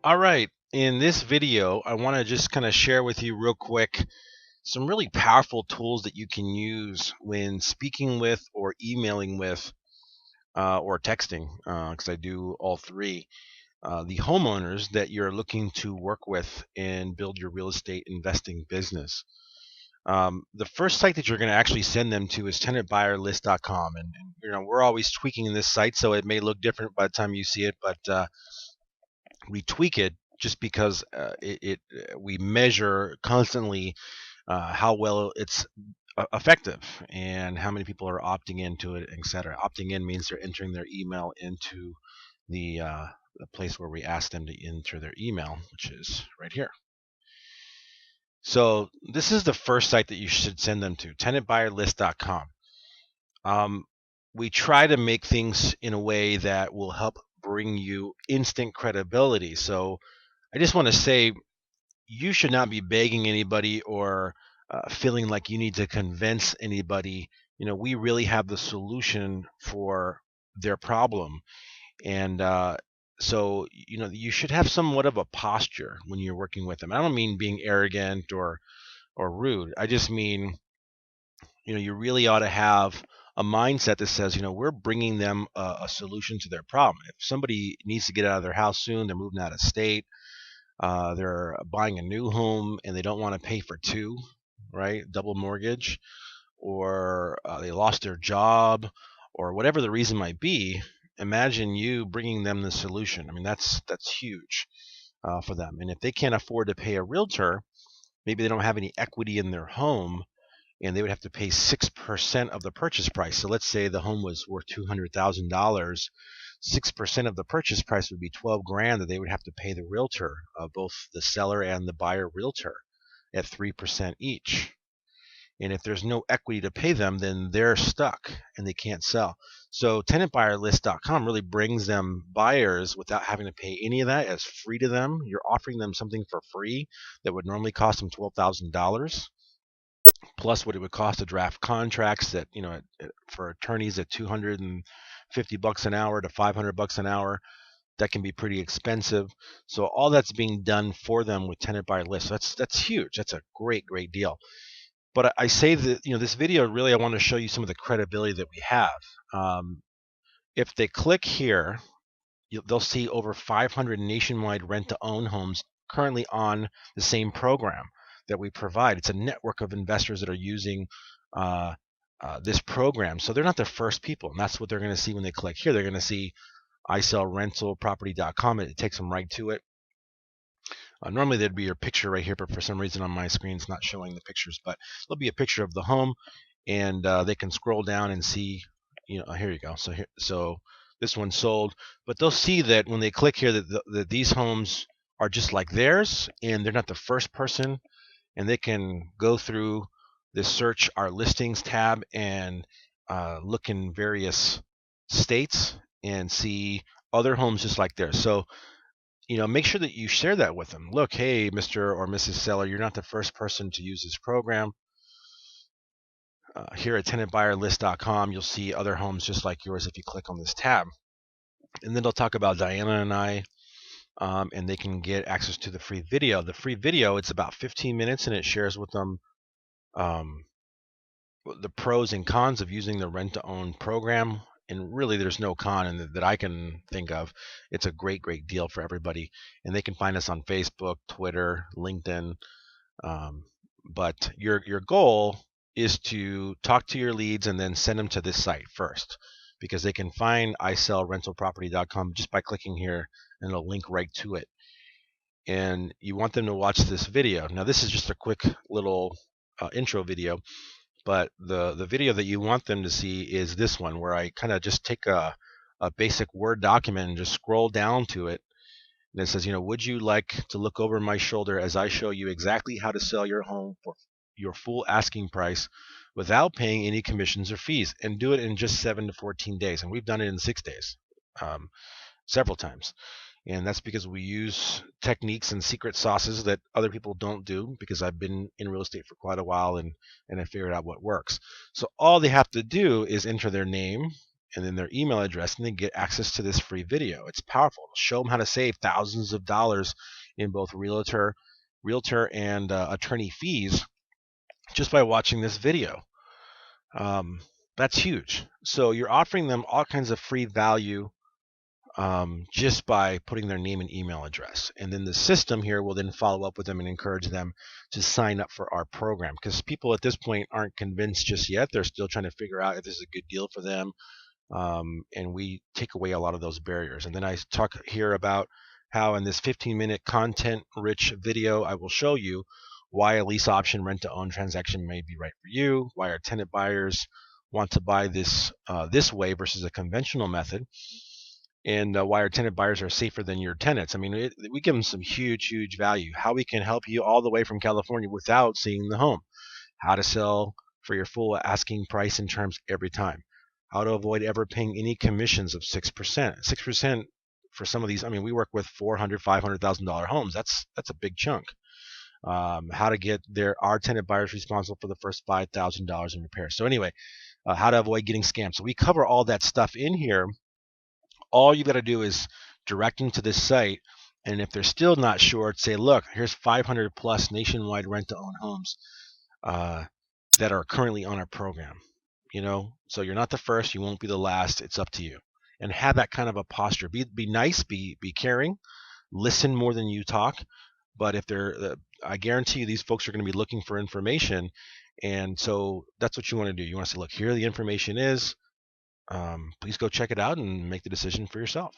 All right. In this video, I want to just kind of share with you real quick some really powerful tools that you can use when speaking with or emailing with or texting, because I do all three, the homeowners that you're looking to work with and build your real estate investing business. The first site that you're going to actually send them to is tenantbuyerlist.com. And we're always tweaking this site, so it may look different by the time you see it, but we tweak it just because we measure constantly how well it's effective and how many people are opting into it, etc. Opting in means they're entering their email into the place where we ask them to enter their email, which is right here. So this is the first site that you should send them to, tenantbuyerlist.com. We try to make things in a way that will help bring you instant credibility. So I just want to say you should not be begging anybody or feeling like you need to convince anybody. We really have the solution for their problem. And you should have somewhat of a posture when you're working with them. I don't mean being arrogant or rude. I just mean, you really ought to have a mindset that says, we're bringing them a solution to their problem. If somebody needs to get out of their house soon, they're moving out of state, they're buying a new home and they don't want to pay for two, right? Double mortgage, or they lost their job, or whatever the reason might be. Imagine you bringing them the solution. I mean, that's huge for them. And if they can't afford to pay a realtor, maybe they don't have any equity in their home, and they would have to pay 6% of the purchase price. So let's say the home was worth $200,000. 6% of the purchase price would be 12 grand that they would have to pay the realtor, both the seller and the buyer realtor, at 3% each. And if there's no equity to pay them, then they're stuck and they can't sell. So tenantbuyerlist.com really brings them buyers without having to pay any of that. It's free to them. You're offering them something for free that would normally cost them $12,000, plus what it would cost to draft contracts that, for attorneys at $250 an hour to $500 an hour. That can be pretty expensive. So all that's being done for them with Tenant Buyer List. That's huge. That's a great deal. But I say that, this video, really, I want to show you some of the credibility that we have. If they click here, they'll see over 500 nationwide rent-to-own homes currently on the same program that we provide. It's a network of investors that are using this program. So they're not the first people, and that's what they're going to see when they click here. They're going to see isellrentalproperty.com. It takes them right to it. Normally there'd be your picture right here, but for some reason on my screen it's not showing the pictures. But there'll be a picture of the home, and they can scroll down and see. Here you go. So this one's sold, but they'll see that when they click here that these homes are just like theirs, and they're not the first person, and they can go through this search our listings tab and look in various states and see other homes just like theirs. So make sure that you share that with them. Look, hey, Mr. or Mrs. Seller, you're not the first person to use this program. Here at tenantbuyerlist.com, you'll see other homes just like yours if you click on this tab. And then they'll talk about Diana and I, and they can get access to the free video. The free video, it's about 15 minutes, and it shares with them the pros and cons of using the rent-to-own program. And really, there's no con that I can think of. It's a great deal for everybody. And they can find us on Facebook, Twitter, LinkedIn. But your goal is to talk to your leads and then send them to this site first, because they can find isellrentalproperty.com just by clicking here, and it'll link right to it. And you want them to watch this video. Now, this is just a quick little intro video. But the video that you want them to see is this one, where I kind of just take a basic Word document and just scroll down to it. And it says, would you like to look over my shoulder as I show you exactly how to sell your home for your full asking price without paying any commissions or fees, and do it in just 7 to 14 days. And we've done it in 6 days, several times. And that's because we use techniques and secret sauces that other people don't do, because I've been in real estate for quite a while, and I figured out what works. So all they have to do is enter their name and then their email address, and they get access to this free video. It's powerful. It'll show them how to save thousands of dollars in both realtor and attorney fees just by watching this video. That's huge. So you're offering them all kinds of free value just by putting their name and email address. And then the system here will then follow up with them and encourage them to sign up for our program, because people at this point aren't convinced just yet. They're still trying to figure out if this is a good deal for them. And we take away a lot of those barriers. And then I talk here about how in this 15-minute content-rich video, I will show you why a lease option rent-to-own transaction may be right for you, why our tenant buyers want to buy this way versus a conventional method, and why our tenant buyers are safer than your tenants. I mean, we give them some huge value. How we can help you all the way from California without seeing the home. How to sell for your full asking price and terms every time. How to avoid ever paying any commissions of 6%. 6% for some of these. I mean, we work with $400,000, $500,000 homes. That's a big chunk. How to get our tenant buyers responsible for the first $5,000 in repairs. So anyway, how to avoid getting scammed. So we cover all that stuff in here. All you got to do is direct them to this site, and if they're still not sure, say, look, here's 500 plus nationwide rent-to-own homes that are currently on our program. So you're not the first, you won't be the last. It's up to you. And have that kind of a posture. Be nice, be caring, listen more than you talk. But if I guarantee you, these folks are going to be looking for information, and so that's what you want to do. You want to say, look, here the information is. Please go check it out and make the decision for yourself.